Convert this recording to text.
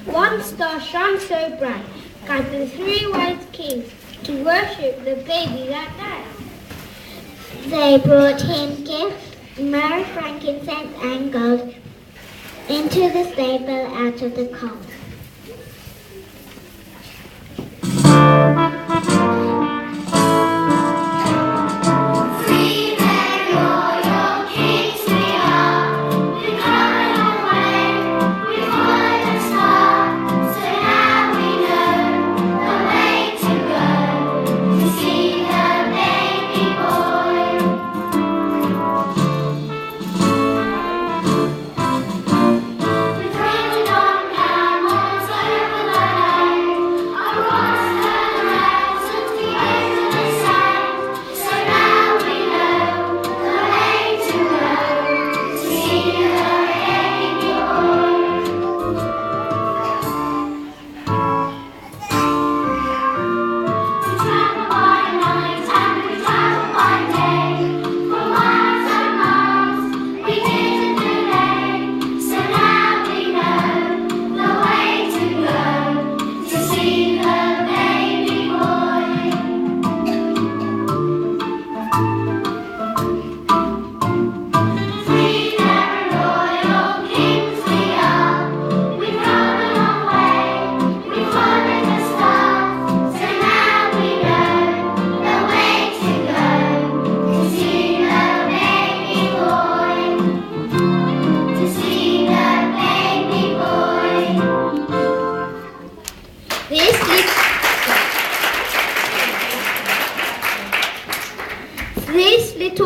One star shone so bright, guided the three wise kings to worship the baby that died. They brought him gifts, myrrh, frankincense, and gold, into the stable out of the cold.